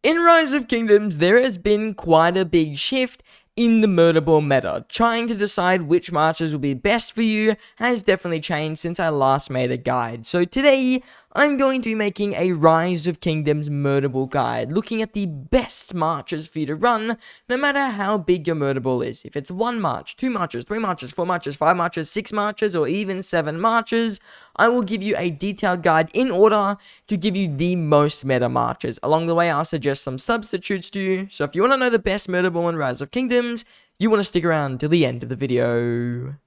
In Rise of Kingdoms, there has been quite a big shift in the murderball meta. Trying to decide which marches will be best for you has definitely changed since I last made a guide. So today, I'm going to be making a Rise of Kingdoms murderball guide, looking at the best marches for you to run, no matter how big your murderball is. If it's 1 march, 2 marches, 3 marches, 4 marches, 5 marches, 6 marches, or even 7 marches, I will give you a detailed guide in order to give you the most meta marches. Along the way, I'll suggest some substitutes to you, so if you want to know the best murderball in Rise of Kingdoms, you want to stick around till the end of the video.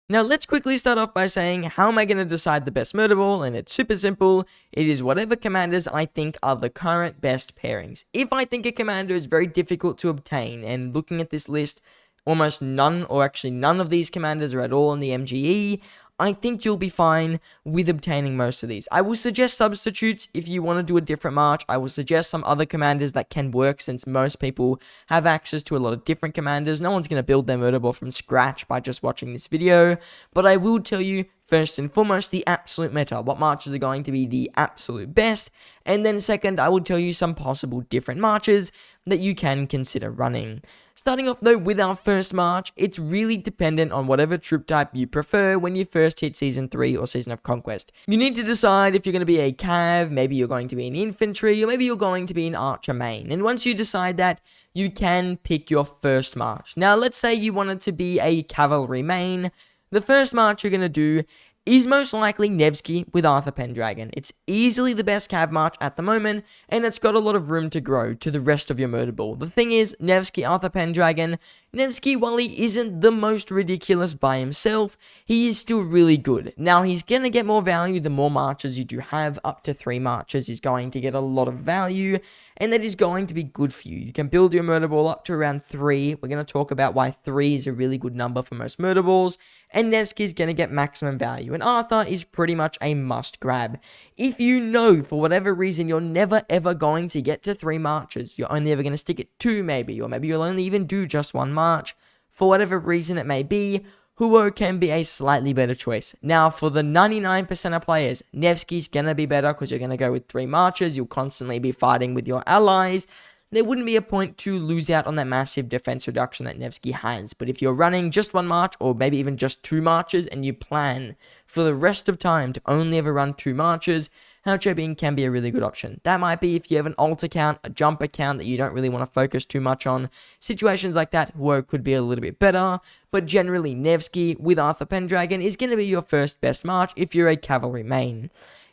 Now, let's quickly start off by saying, how am I going to decide the best murderball? And it's super simple. It is whatever commanders I think are the current best pairings. If I think a commander is very difficult to obtain, and looking at this list, almost none, or actually none of these commanders are at all in the MGE, I think you'll be fine with obtaining most of these. I will suggest substitutes if you want to do a different march. I will suggest some other commanders that can work, since most people have access to a lot of different commanders. No one's going to build their murderball from scratch by just watching this video. But I will tell you, first and foremost, the absolute meta. What marches are going to be the absolute best. And then second, I will tell you some possible different marches that you can consider running. Starting off though with our first march, it's really dependent on whatever troop type you prefer when you first hit Season 3 or Season of Conquest. You need to decide if you're going to be a cav, maybe you're going to be an infantry, or maybe you're going to be an archer main. And once you decide that, you can pick your first march. Now let's say you wanted to be a cavalry main. The first march you're going to do is most likely Nevsky with Arthur Pendragon. It's easily the best cav march at the moment, and it's got a lot of room to grow to the rest of your murderball. The thing is, Nevsky, Arthur Pendragon, Nevsky, while he isn't the most ridiculous by himself, he is still really good. Now, he's going to get more value the more marches you do have. Up to 3 marches is going to get a lot of value, and that is going to be good for you. You can build your murderball up to around 3. We're going to talk about why 3 is a really good number for most murderballs, and Nevsky is going to get maximum value, and Arthur is pretty much a must grab. If you know, for whatever reason, you're never ever going to get to 3 marches, you're only ever going to stick at 2 maybe, or maybe you'll only even do just 1 march, for whatever reason it may be, Huo can be a slightly better choice. Now, for the 99% of players, Nevsky's going to be better because you're going to go with 3 marches, you'll constantly be fighting with your allies. There wouldn't be a point to lose out on that massive defense reduction that Nevsky has. But if you're running just 1 march, or maybe even just 2 marches, and you plan for the rest of time to only ever run 2 marches, Haucho Bing can be a really good option. That might be if you have an alt account, a jump account that you don't really want to focus too much on. Situations like that, Huo could be a little bit better, but generally Nevsky with Arthur Pendragon is going to be your first best march if you're a cavalry main.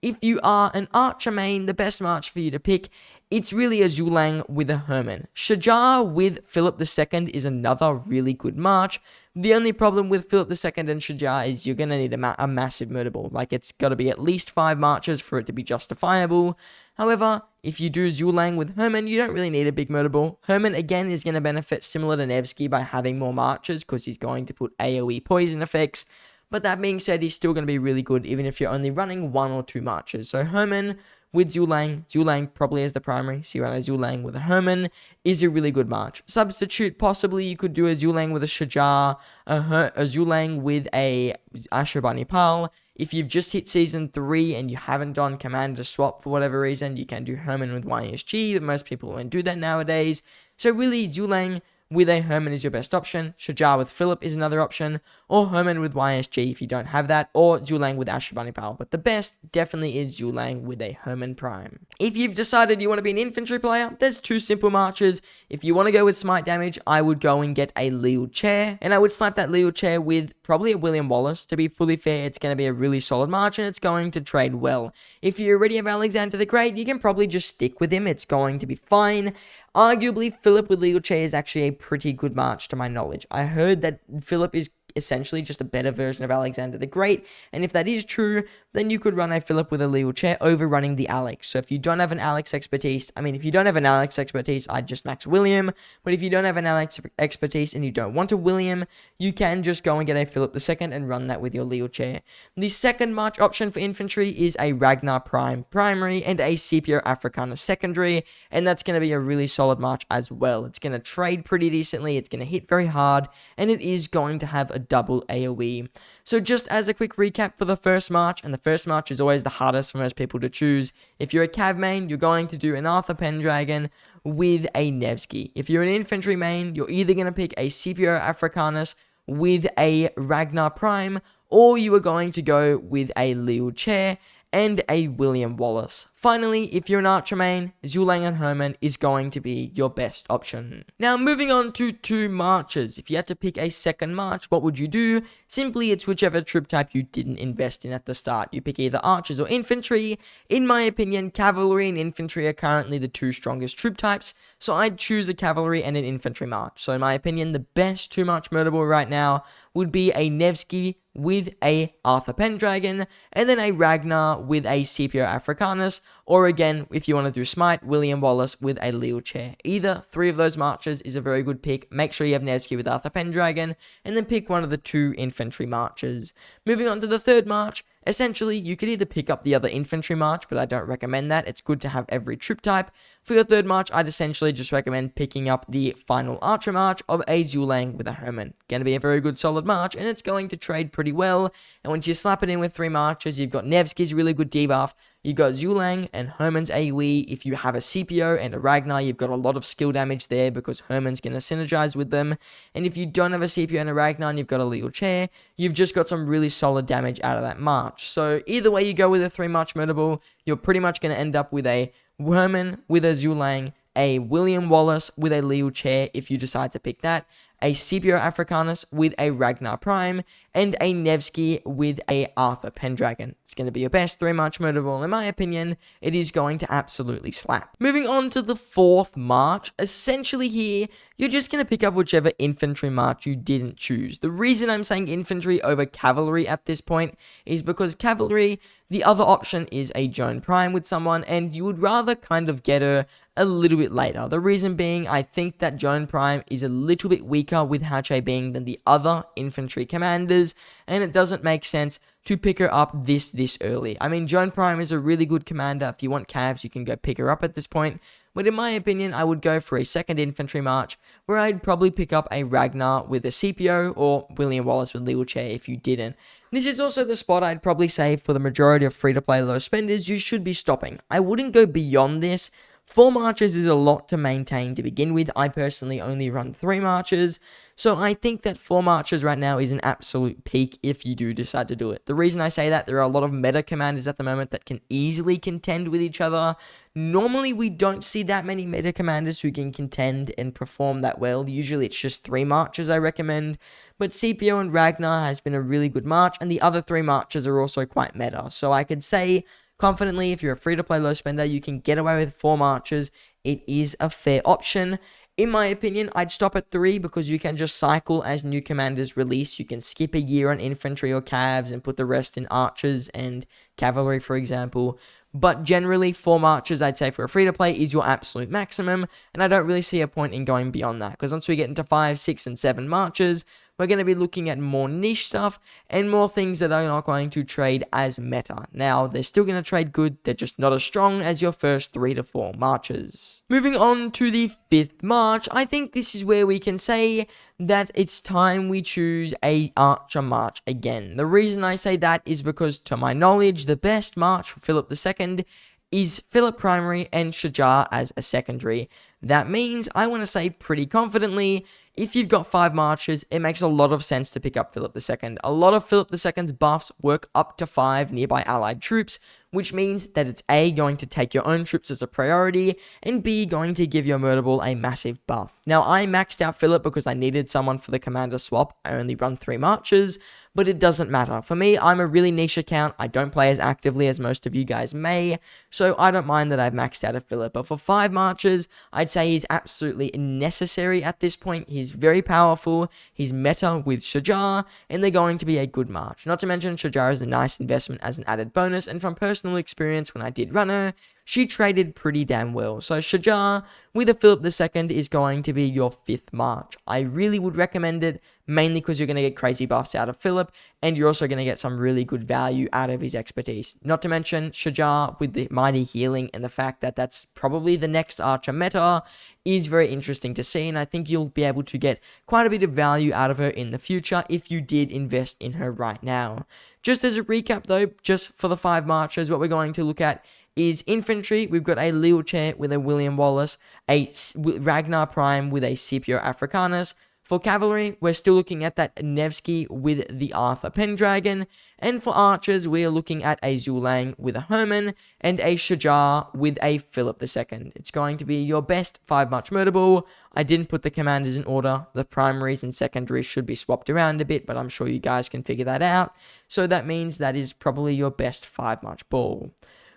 If you are an archer main, the best march for you to pick, it's really a Zhulang with a Hermann. Shajar with Philip II is another really good march. The only problem with Philip II and Shajar is you're going to need a massive murderball. Like, it's got to be at least 5 marches for it to be justifiable. However, if you do Zhulang with Hermann, you don't really need a big murderball. Hermann, again, is going to benefit similar to Nevsky by having more marches because he's going to put AoE poison effects. But that being said, he's still going to be really good even if you're only running 1 or 2 marches. So Hermann with Zhulang probably as the primary, so you run a Zhulang with a Hermann, is a really good march. Substitute, possibly you could do a Zhulang with a Shajar, a Zhulang with a Ashurbanipal. If you've just hit Season 3 and you haven't done Commander Swap for whatever reason, you can do Hermann with YSG, but most people won't do that nowadays. So really, Zhulang with a Hermann is your best option. Shajar with Philip is another option, or Hermann with YSG if you don't have that, or Zhulang with Ashurbanipal. But the best definitely is Zhulang with a Hermann Prime. If you've decided you want to be an infantry player, there's 2 simple marches. If you want to go with smite damage, I would go and get a Liu Chair, and I would slap that Liu Chair with probably a William Wallace. To be fully fair, it's going to be a really solid march, and it's going to trade well. If you already have Alexander the Great, you can probably just stick with him. It's going to be fine. Arguably, Philip with Legal Chair is actually a pretty good march to my knowledge. I heard that Philip is essentially just a better version of Alexander the Great, and if that is true, then you could run a Philip with a legal chair over running the Alex. So if you don't have an Alex expertise, I'd just max William, but if you don't have an Alex expertise and you don't want a William, you can just go and get a Philip II and run that with your legal chair. The second march option for infantry is a Ragnar Prime primary and a Scipio Africana secondary, and that's going to be a really solid march as well. It's going to trade pretty decently, it's going to hit very hard, and it is going to have a double AoE. So just as a quick recap for the first march, and the first march is always the hardest for most people to choose. If you're a cav main, you're going to do an Arthur Pendragon with a Nevsky. If you're an infantry main, you're either going to pick a Scipio Africanus with a Ragnar Prime, or you are going to go with a Leo Chair and a William Wallace. Finally, if you're an archer main, Zulang and Herman is going to be your best option. Now, moving on to 2 marches. If you had to pick a second march, what would you do? Simply, it's whichever troop type you didn't invest in at the start. You pick either archers or infantry. In my opinion, cavalry and infantry are currently the 2 strongest troop types, so I'd choose a cavalry and an infantry march. So in my opinion, the best 2 march murderable right now would be a Nevsky with a Arthur Pendragon, and then a Ragnar with a Scipio Africanus, or again, if you want to do Smite, William Wallace with a Leo Chair. Either 3 of those marches is a very good pick. Make sure you have Nevsky with Arthur Pendragon, and then pick one of the 2 infantry marches. Moving on to the 3rd march, essentially, you could either pick up the other infantry march, but I don't recommend that. It's good to have every troop type. For your 3rd march, I'd essentially just recommend picking up the final archer march of a Zulang with a Herman. Going to be a very good solid march, and it's going to trade pretty well. And once you slap it in with 3 marches, you've got Nevsky's really good debuff. You've got Zulang and Herman's AoE. If you have a Scipio and a Ragnar, you've got a lot of skill damage there because Herman's going to synergize with them. And if you don't have a Scipio and a Ragnar and you've got a Leo Chair, you've just got some really solid damage out of that march. So either way you go with a 3 march murderable, you're pretty much going to end up with a Herman with a Zulang, a William Wallace with a Leo Chair if you decide to pick that, a Scipio Africanus with a Ragnar Prime, and a Nevsky with a Arthur Pendragon. It's going to be your best 3 march murderable. In my opinion, it is going to absolutely slap. Moving on to the 4th march, essentially here, you're just going to pick up whichever infantry march you didn't choose. The reason I'm saying infantry over cavalry at this point is because cavalry, the other option is a Joan Prime with someone, and you would rather kind of get her a little bit later. The reason being, I think that Joan Prime is a little bit weaker with Hache Bing than the other infantry commanders, and it doesn't make sense to pick her up this early. I mean, Joan Prime is a really good commander. If you want calves, you can go pick her up at this point. But in my opinion, I would go for a 2nd infantry march, where I'd probably pick up a Ragnar with a Scipio, or William Wallace with Leo Chair if you didn't. This is also the spot I'd probably say for the majority of free-to-play low spenders you should be stopping. I wouldn't go beyond this. 4 marches is a lot to maintain to begin with. I personally only run 3 marches, so I think that 4 marches right now is an absolute peak if you do decide to do it. The reason I say that, there are a lot of meta commanders at the moment that can easily contend with each other. Normally, we don't see that many meta commanders who can contend and perform that well. Usually, it's just 3 marches I recommend, but Scipio and Ragnar has been a really good march, and the other 3 marches are also quite meta, so I could say confidently, if you're a free-to-play low spender, you can get away with 4 marches. It is a fair option. In my opinion, I'd stop at 3 because you can just cycle as new commanders release. You can skip a year on infantry or calves and put the rest in archers and cavalry, for example. But generally, 4 marches, I'd say, for a free-to-play is your absolute maximum, and I don't really see a point in going beyond that, because once we get into 5, 6, and 7 marches, we're going to be looking at more niche stuff and more things that are not going to trade as meta. Now, they're still going to trade good, they're just not as strong as your first 3 to 4 marches. Moving on to the 5th march, I think this is where we can say that it's time we choose a archer march again. The reason I say that is because, to my knowledge, the best march for Philip II is Philip primary and Shajar as a secondary. That means I want to say pretty confidently, if you've got 5 marches, it makes a lot of sense to pick up Philip II. A lot of Philip II's buffs work up to 5 nearby allied troops, which means that it's A, going to take your own troops as a priority, and B, going to give your murderable a massive buff. Now, I maxed out Philip because I needed someone for the commander swap. I only run 3 marches, but it doesn't matter. For me, I'm a really niche account. I don't play as actively as most of you guys may, so I don't mind that I've maxed out a Philip. But for 5 marches, I'd say he's absolutely necessary at this point. He's very powerful, he's meta with Shajar, and they're going to be a good march. Not to mention, Shajar is a nice investment as an added bonus, and from personal experience, when I did run her, she traded pretty damn well. So Shajar with a Philip II is going to be your 5th march. I really would recommend it, mainly because you're going to get crazy buffs out of Philip, and you're also going to get some really good value out of his expertise. Not to mention Shajar with the mighty healing, and the fact that that's probably the next archer meta is very interesting to see, and I think you'll be able to get quite a bit of value out of her in the future if you did invest in her right now. Just as a recap though, just for the 5 marches, what we're going to look at is infantry. We've got a Leelchair with a William Wallace, a Ragnar Prime with a Scipio Africanus. For cavalry, we're still looking at that Nevsky with the Arthur Pendragon, and for archers, we are looking at a Zulang with a Herman, and a Shajar with a Philip II. It's going to be your best 5-march murder ball. I didn't put the commanders in order. The primaries and secondaries should be swapped around a bit, but I'm sure you guys can figure that out. So that means that is probably your best 5-march ball.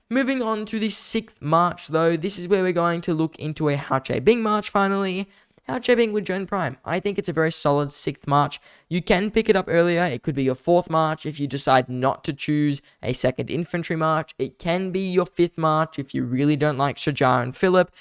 Moving on to the 6th march though, this is where we're going to look into a Hao Che Bing march finally. Hao Che Bing with Joan Prime. I think it's a very solid 6th march. You can pick it up earlier. It could be your 4th march if you decide not to choose a 2nd infantry march. It can be your 5th march if you really don't like Shajar and Philip.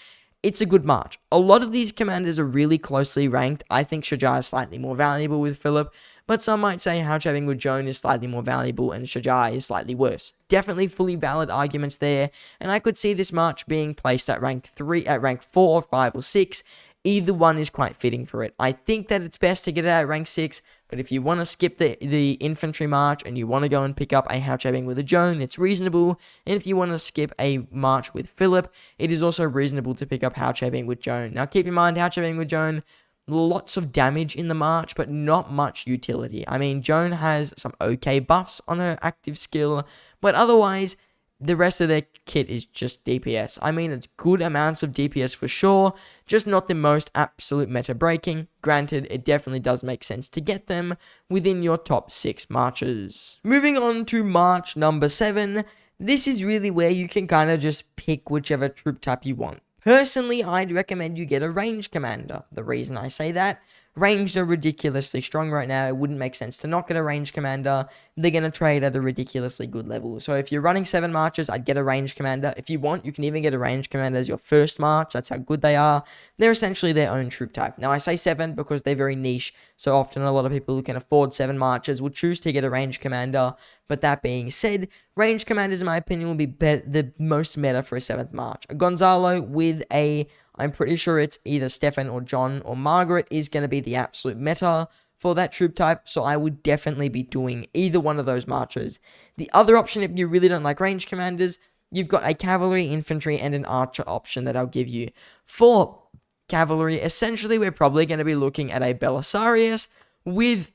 It's a good march. A lot of these commanders are really closely ranked. I think Shajar is slightly more valuable with Philip, but some might say Hao Che Bing with Joan is slightly more valuable and Shajar is slightly worse. Definitely fully valid arguments there, and I could see this march being placed at rank 4 or 5 or 6. Either one is quite fitting for it. I think that it's best to get it at rank 6, but if you want to skip the infantry march and you want to go and pick up a Hao Che Bing with a Joan, it's reasonable. And if you want to skip a march with Philip, it is also reasonable to pick up Hao Che Bing with Joan. Now keep in mind, Hao Che Bing with Joan, lots of damage in the march, but not much utility. I mean, Joan has some okay buffs on her active skill, but otherwise, the rest of their kit is just DPS. I mean, it's good amounts of DPS for sure, just not the most absolute meta breaking. Granted, it definitely does make sense to get them within your top 6 marches. Moving on to march number 7, this is really where you can kind of just pick whichever troop type you want. Personally, I'd recommend you get a ranged commander. The reason I say that, ranged are ridiculously strong right now. It wouldn't make sense to not get a ranged commander. They're going to trade at a ridiculously good level. So if you're running 7 marches, I'd get a ranged commander. If you want, you can even get a ranged commander as your first march. That's how good they are. They're essentially their own troop type. Now, I say 7 because they're very niche. So often a lot of people who can afford 7 marches will choose to get a ranged commander. But that being said, ranged commanders, in my opinion, will be the most meta for a 7th march. A Gonzalo with a, I'm pretty sure it's either Stefan or John or Margaret, is going to be the absolute meta for that troop type, so I would definitely be doing either one of those marches. The other option, if you really don't like ranged commanders, you've got a cavalry, infantry, and an archer option that I'll give you. For cavalry, essentially, we're probably going to be looking at a Belisarius with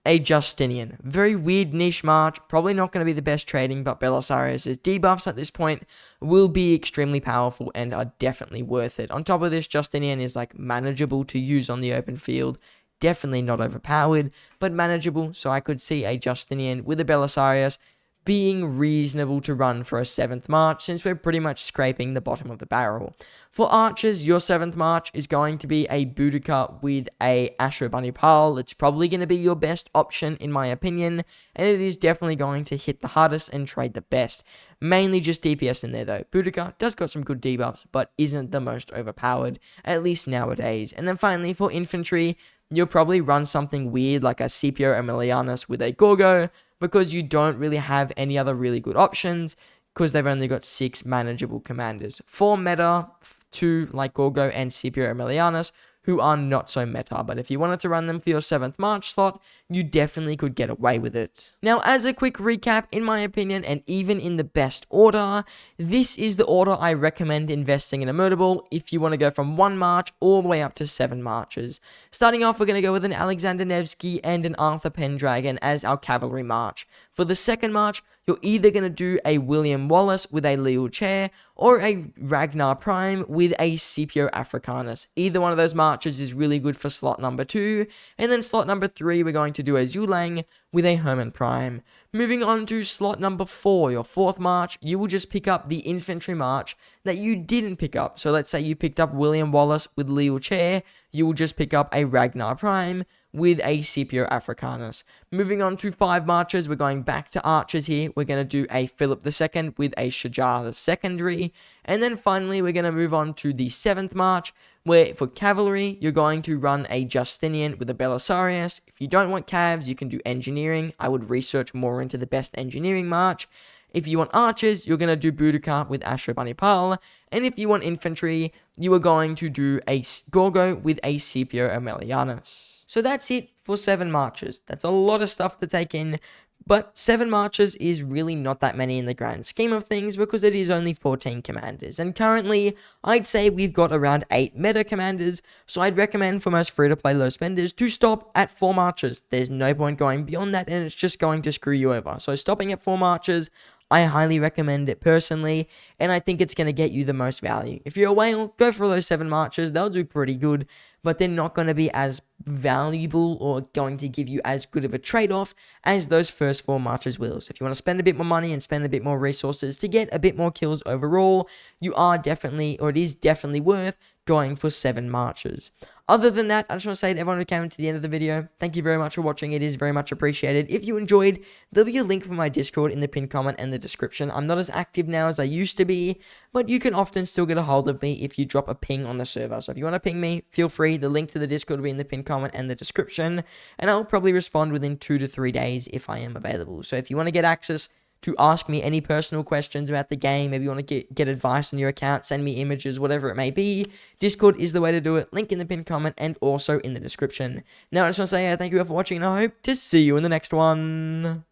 a Justinian. Very weird niche march, probably not going to be the best trading, but Belisarius' debuffs at this point will be extremely powerful and are definitely worth it. On top of this, Justinian is like manageable to use on the open field. Definitely not overpowered, but manageable, so I could see a Justinian with a Belisarius being reasonable to run for a 7th march, since we're pretty much scraping the bottom of the barrel. For archers, your 7th march is going to be a Boudica with a Ashurbanipal. It's probably going to be your best option, in my opinion, and it is definitely going to hit the hardest and trade the best. Mainly just DPS in there, though. Boudica does got some good debuffs, but isn't the most overpowered, at least nowadays. And then finally, for infantry, you'll probably run something weird like a Scipio Emilianus with a Gorgo, because you don't really have any other really good options, because they've only got 6 manageable commanders. 4 meta, 2 like Gorgo and Scipio Emilianus, who are not so meta, but if you wanted to run them for your 7th march slot, you definitely could get away with it. Now, as a quick recap, in my opinion, and even in the best order, this is the order I recommend investing in a murder ball if you want to go from 1 march all the way up to 7 marches. Starting off, we're going to go with an Alexander Nevsky and an Arthur Pendragon as our cavalry march. For the 2nd march, you're either going to do a William Wallace with a Leelchair or a Ragnar Prime with a Scipio Africanus. Either one of those marches is really good for slot number 2. And then slot number 3, we're going to do a Zulang with a Herman Prime. Moving on to slot number 4, your 4th march, you will just pick up the infantry march that you didn't pick up. So let's say you picked up William Wallace with Leelchair, you will just pick up a Ragnar Prime with a Scipio Africanus. Moving on to 5 marches, we're going back to archers here. We're going to do a Philip II with a Shajar the Secondary. And then finally, we're going to move on to the 7th march, where for cavalry, you're going to run a Justinian with a Belisarius. If you don't want cavs, you can do engineering. I would research more into the best engineering march. If you want archers, you're going to do Boudica with Ashurbanipal. And if you want infantry, you are going to do a Gorgo with a Scipio Aemilianus. So that's it for 7 marches. That's a lot of stuff to take in. But 7 marches is really not that many in the grand scheme of things because it is only 14 commanders. And currently, I'd say we've got around 8 meta commanders, so I'd recommend for most free-to-play low spenders to stop at 4 marches. There's no point going beyond that, and it's just going to screw you over. So stopping at 4 marches, I highly recommend it personally, and I think it's going to get you the most value. If you're a whale, go for those 7 marches. They'll do pretty good, but they're not going to be as valuable or going to give you as good of a trade-off as those first 4 marches will. So if you want to spend a bit more money and spend a bit more resources to get a bit more kills overall, you are definitely, or it is definitely worth going for 7 marches. Other than that, I just want to say to everyone who came to the end of the video, thank you very much for watching. It is very much appreciated. If you enjoyed, there'll be a link for my Discord in the pinned comment and the description. I'm not as active now as I used to be, but you can often still get a hold of me if you drop a ping on the server. So if you want to ping me, feel free. The link to the Discord will be in the pinned comment and the description, and I'll probably respond within 2 to 3 days if I am available. So if you want to get access to ask me any personal questions about the game, maybe you want to get advice on your account, send me images, whatever it may be, Discord is the way to do it. Link in the pinned comment and also in the description. Now I just want to say thank you all for watching, and I hope to see you in the next one.